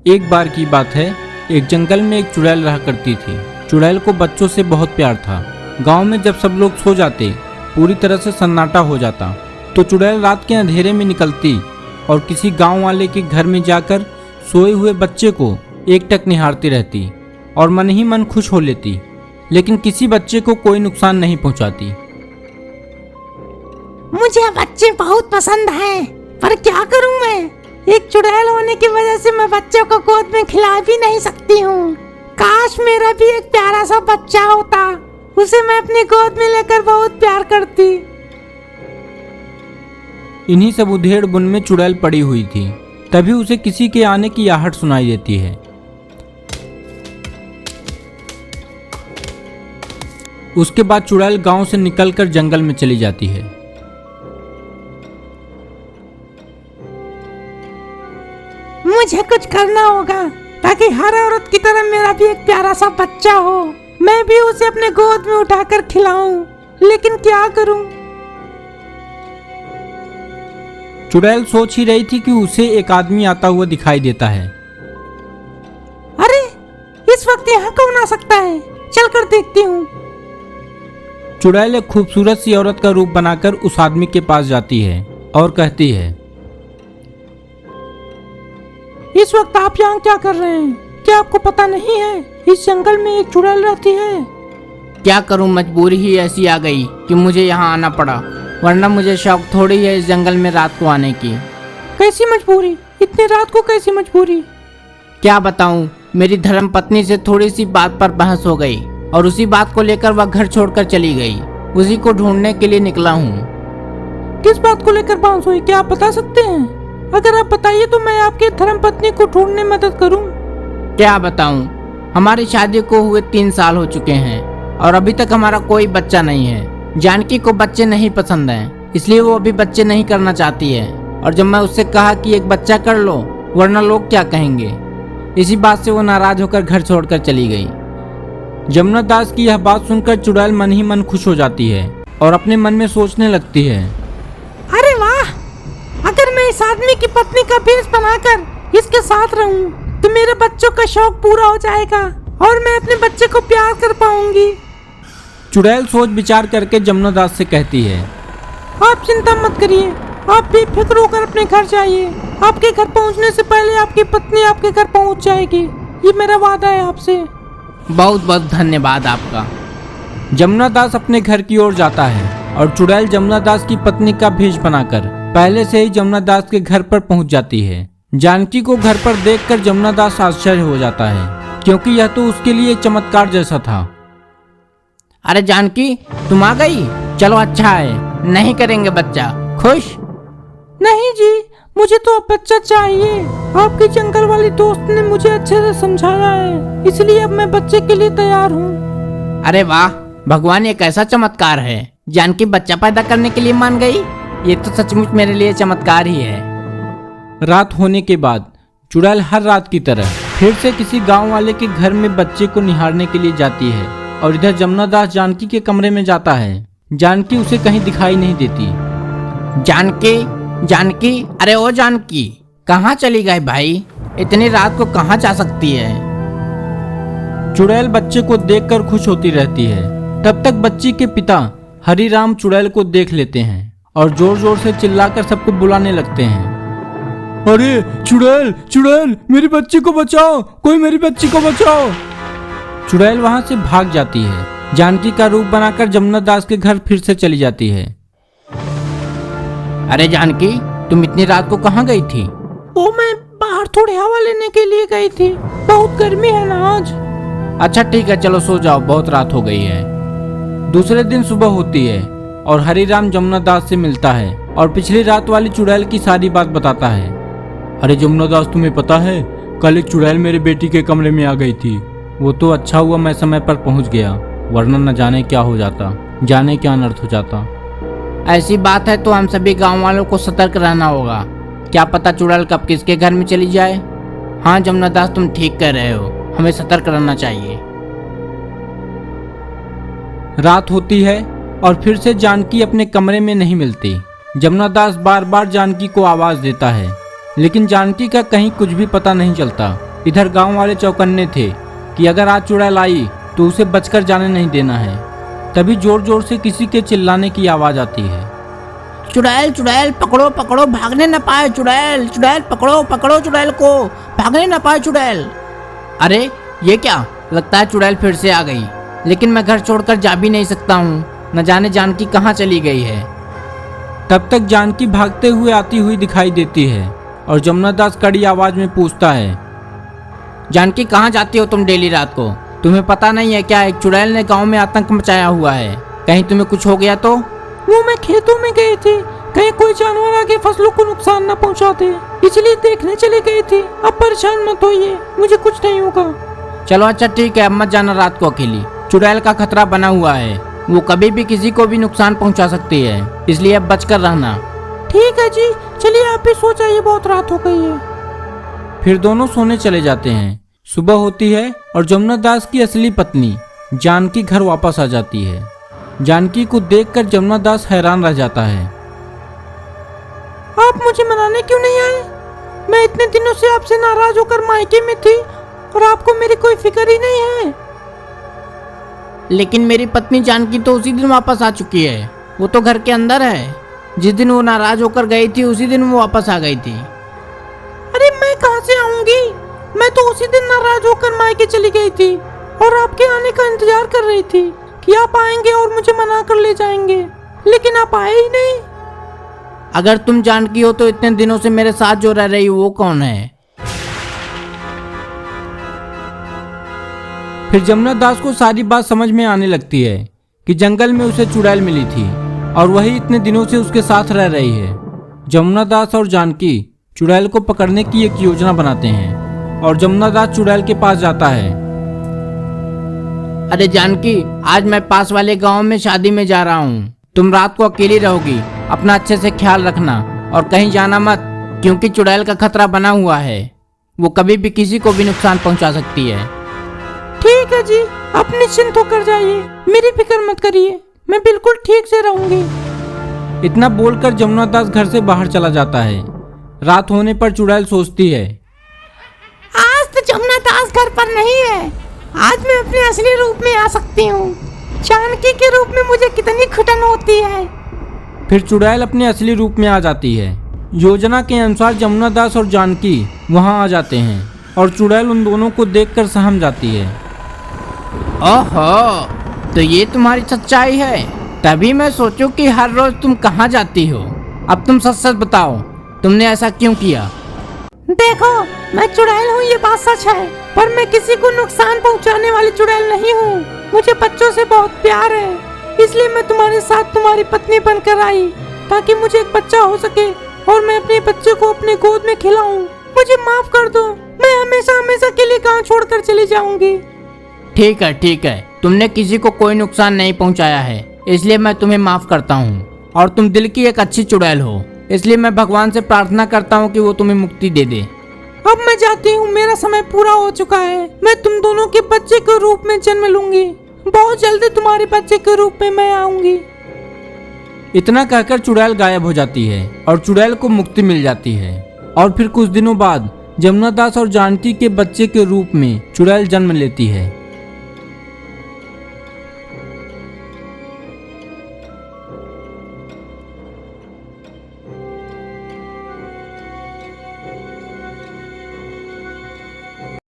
एक बार की बात है, एक जंगल में एक चुड़ैल रहा करती थी। चुड़ैल को बच्चों से बहुत प्यार था। गांव में जब सब लोग सो जाते, पूरी तरह से सन्नाटा हो जाता, तो चुड़ैल रात के अंधेरे में निकलती और किसी गांव वाले के घर में जाकर सोए हुए बच्चे को एकटक निहारती रहती और मन ही मन खुश हो लेती, लेकिन किसी बच्चे को कोई नुकसान नहीं पहुंचाती। मुझे बच्चे बहुत पसंद हैं, पर क्या करूं मैं? एक चुड़ैल होने की वजह से मैं बच्चों को गोद में खिला भी नहीं सकती हूँ। काश मेरा भी एक प्यारा सा बच्चा होता, उसे मैं अपनी गोद में लेकर बहुत प्यार करती। इन्हीं सब उधेड़ बुन में चुड़ैल पड़ी हुई थी। तभी उसे किसी के आने की आहट सुनाई देती है। उसके बाद चुड़ैल गांव से निकलकर जंगल में चली जाती है। मुझे कुछ करना होगा ताकि हर औरत की तरह मेरा भी एक प्यारा सा बच्चा हो, मैं भी उसे अपने गोद में उठाकर खिलाऊं, लेकिन क्या करूं? चुड़ैल सोच ही रही थी कि उसे एक आदमी आता हुआ दिखाई देता है। अरे, इस वक्त यहाँ कौन आ सकता है? चलकर देखती हूँ। चुड़ैल एक खूबसूरत सी औरत का रूप बनाकर उस आदमी के पास जाती है और कहती है, इस वक्त आप यहाँ क्या कर रहे हैं? क्या आपको पता नहीं है इस जंगल में एक चुड़ैल रहती है? क्या करूं, मजबूरी ही ऐसी आ गई कि मुझे यहाँ आना पड़ा, वरना मुझे शौक थोड़ी है इस जंगल में रात को आने की। कैसी मजबूरी? इतनी रात को कैसी मजबूरी? क्या बताऊं, मेरी धर्म पत्नी से थोड़ी सी बात पर बहस हो गई और उसी बात को लेकर वह घर छोड़कर चली गई। उसी को ढूंढने के लिए निकला हूँ। किस बात को लेकर बहस हुई, क्या आप बता सकते हैं? अगर आप बताइए तो मैं आपकी धर्म पत्नी को ढूंढने में मदद करूं। क्या बताऊं, हमारी शादी को हुए 3 साल हो चुके हैं और अभी तक हमारा कोई बच्चा नहीं है। जानकी को बच्चे नहीं पसंद हैं, इसलिए वो अभी बच्चे नहीं करना चाहती है। और जब मैं उससे कहा कि एक बच्चा कर लो, वरना लोग क्या कहेंगे, इसी बात से वो नाराज होकर घर छोड़कर चली गई। जमुना दास की यह बात सुनकर चुड़ैल मन ही मन खुश हो जाती है और अपने मन में सोचने लगती है, अरे वाह, अगर मैं इस आदमी की पत्नी का भेष बनाकर इसके साथ रहूं, तो मेरे बच्चों का शौक पूरा हो जाएगा और मैं अपने बच्चे को प्यार कर पाऊंगी। चुड़ैल सोच विचार करके जमुना दास से कहती है, आप चिंता मत करिए, आप बेफिक्र होकर अपने घर जाइए। आपके घर पहुंचने से पहले आपकी पत्नी आपके घर पहुंच जाएगी, ये मेरा वादा है आपसे। बहुत बहुत धन्यवाद आपका। जमुना दास अपने घर की ओर जाता है और चुड़ैल जमुना दास की पत्नी का भेष बनाकर पहले से ही जमुना दास के घर पर पहुंच जाती है। जानकी को घर पर देखकर जमुना दास आश्चर्य हो जाता है, क्योंकि यह तो उसके लिए चमत्कार जैसा था। अरे जानकी, तुम आ गई? चलो अच्छा है, नहीं करेंगे बच्चा। खुश? नहीं जी, मुझे तो अब बच्चा चाहिए। आपकी जंगल वाली दोस्त ने मुझे अच्छे से समझाया है, इसलिए अब मैं बच्चे के लिए तैयार हूँ। अरे वाह, भगवान एक ऐसा चमत्कार है, जानकी बच्चा पैदा करने के लिए मान गई। ये तो सचमुच मेरे लिए चमत्कार ही है। रात होने के बाद चुड़ैल हर रात की तरह फिर से किसी गांव वाले के घर में बच्चे को निहारने के लिए जाती है और इधर जमुना दास जानकी के कमरे में जाता है। जानकी उसे कहीं दिखाई नहीं देती। जानकी, जानकी, अरे ओ जानकी, कहाँ चली गई भाई? इतनी रात को कहाँ जा सकती है? चुड़ैल बच्चे को देखकर खुश होती रहती है। तब तक बच्ची के पिता हरिराम चुड़ैल को देख लेते हैं और जोर जोर से चिल्लाकर सबको बुलाने लगते हैं, अरे चुड़ैल, चुड़ैल, मेरी बच्ची को बचाओ, कोई मेरी बच्ची को बचाओ। चुड़ैल वहां से भाग जाती है। जानकी का रूप बनाकर जमुना दास के घर फिर से चली जाती है। अरे जानकी, तुम इतनी रात को कहाँ गई थी? वो मैं बाहर थोड़ी हवा लेने के लिए गई थी, बहुत गर्मी है ना आज। अच्छा ठीक है, चलो सो जाओ, बहुत रात हो गई है। दूसरे दिन सुबह होती है और हरिराम जमुना दास से मिलता है और पिछली रात वाली चुड़ैल की सारी बात बताता है। अरे जमुना दास, तुम्हें पता है, कल एक चुड़ैल मेरे बेटी के कमरे में आ गई थी। वो तो अच्छा हुआ मैं समय पर पहुंच गया, वरना न जाने क्या हो जाता, जाने क्या अनर्थ हो जाता। ऐसी बात है तो हम सभी गांव वालों को सतर्क रहना होगा। क्या पता चुड़ैल कब किसके घर में चली जाए। हाँ जमुना दास, तुम ठीक कह रहे हो, हमें सतर्क रहना चाहिए। रात होती है और फिर से जानकी अपने कमरे में नहीं मिलती। जमुना दास बार बार जानकी को आवाज देता है, लेकिन जानकी का कहीं कुछ भी पता नहीं चलता। इधर गांव वाले चौकन्ने थे कि अगर आज चुड़ैल आई तो उसे बचकर जाने नहीं देना है। तभी जोर जोर से किसी के चिल्लाने की आवाज आती है। चुड़ैल चुड़ैल पकड़ो पकड़ो, भागने न पाए चुड़ैल, चुड़ैल पकड़ो पकड़ो चुड़ैल को, भागने न पाए चुड़ैल। अरे ये क्या, लगता है चुड़ैल फिर से आ गई। लेकिन मैं घर छोड़कर जा भी नहीं सकता हूँ, न जाने जानकी कहाँ चली गई है। तब तक जानकी भागते हुए आती हुई दिखाई देती है और जमुना दास कड़ी आवाज में पूछता है, जानकी कहाँ जाती हो तुम डेली रात को? तुम्हें पता नहीं है क्या, एक चुड़ैल ने गांव में आतंक मचाया हुआ है, कहीं तुम्हें कुछ हो गया तो? वो मैं खेतों में गई थी, कहीं कोई जानवर आके फसलों को नुकसान न पहुंचा दे, इसलिए देखने चली गई थी। अब परेशान मत होइए, मुझे कुछ नहीं होगा। चलो अच्छा ठीक है, अब मत जाना रात को अकेली। चुड़ैल का खतरा बना हुआ है, वो कभी भी किसी को भी नुकसान पहुंचा सकती है, इसलिए अब बचकर रहना। ठीक है जी, चलिए आप भी सो जाइए, बहुत रात हो गई है। फिर दोनों सोने चले जाते हैं। सुबह होती है और जमुना दास की असली पत्नी जानकी घर वापस आ जाती है। जानकी को देखकर जमुना दास हैरान रह जाता है। आप मुझे मनाने क्यों नहीं आए? मैं इतने दिनों से आपसे नाराज होकर मायके में थी और आपको मेरी कोई फिक्र ही नहीं है। लेकिन मेरी पत्नी जानकी तो उसी दिन वापस आ चुकी है, वो तो घर के अंदर है। जिस दिन वो नाराज होकर गई थी उसी दिन वो वापस आ गई थी। अरे मैं कहाँ से आऊंगी, मैं तो उसी दिन नाराज होकर मायके चली गई थी और आपके आने का इंतजार कर रही थी कि आप आएंगे और मुझे मना कर ले जाएंगे, लेकिन आप आए ही नहीं। अगर तुम जानकी हो तो इतने दिनों से मेरे साथ जो रह रही वो कौन है? फिर जमुना दास को सारी बात समझ में आने लगती है कि जंगल में उसे चुड़ैल मिली थी और वही इतने दिनों से उसके साथ रह रही है। जमुना दास और जानकी चुड़ैल को पकड़ने की एक योजना बनाते हैं और जमुना दास चुड़ैल के पास जाता है। अरे जानकी, आज मैं पास वाले गांव में शादी में जा रहा हूँ, तुम रात को अकेली रहोगी, अपना अच्छे से ख्याल रखना और कहीं जाना मत, क्योंकि चुड़ैल का खतरा बना हुआ है, वो कभी भी किसी को भी नुकसान पहुंचा सकती है। ठीक है जी, आप निश्चिंत होकर जाइए, मेरी फिक्र मत करिए, मैं बिल्कुल ठीक से रहूंगी। इतना बोलकर जमुना दास घर से बाहर चला जाता है। रात होने पर चुड़ैल सोचती है, आज तो जमुना दास घर पर नहीं है, आज मैं अपने असली रूप में आ सकती हूँ। जानकी के रूप में मुझे कितनी घुटन होती है। फिर चुड़ैल अपने असली रूप में आ जाती है। योजना के अनुसार जमुना दास और जानकी वहां आ जाते हैं और चुड़ैल उन दोनों को देखकर सहम जाती है। ओहो, तो ये तुम्हारी सच्चाई है? तभी मैं सोचूं कि हर रोज तुम कहाँ जाती हो। अब तुम सच सच बताओ, तुमने ऐसा क्यों किया? देखो, मैं चुड़ैल हूँ ये बात सच है, पर मैं किसी को नुकसान पहुँचाने वाली चुड़ैल नहीं हूँ। मुझे बच्चों से बहुत प्यार है, इसलिए मैं तुम्हारे साथ तुम्हारी पत्नी बनकर आई, ताकि मुझे एक बच्चा हो सके और मैं अपने बच्चे को अपने गोद में खिलाऊं। मुझे माफ कर दो, मैं हमेशा हमेशा के लिए गाँव छोड़कर चली जाऊंगी। ठीक है, तुमने किसी को कोई नुकसान नहीं पहुंचाया है, इसलिए मैं तुम्हें माफ करता हूँ। और तुम दिल की एक अच्छी चुड़ैल हो, इसलिए मैं भगवान से प्रार्थना करता हूँ कि वो तुम्हें मुक्ति दे दे। अब मैं जाती हूँ, मेरा समय पूरा हो चुका है। मैं तुम दोनों के बच्चे के रूप में जन्म लूंगी, बहुत जल्दी तुम्हारे बच्चे के रूप में मैं आऊंगी। इतना कहकर चुड़ैल गायब हो जाती है और चुड़ैल को मुक्ति मिल जाती है। और फिर कुछ दिनों बाद जमुना दास और जानकी के बच्चे के रूप में चुड़ैल जन्म लेती है।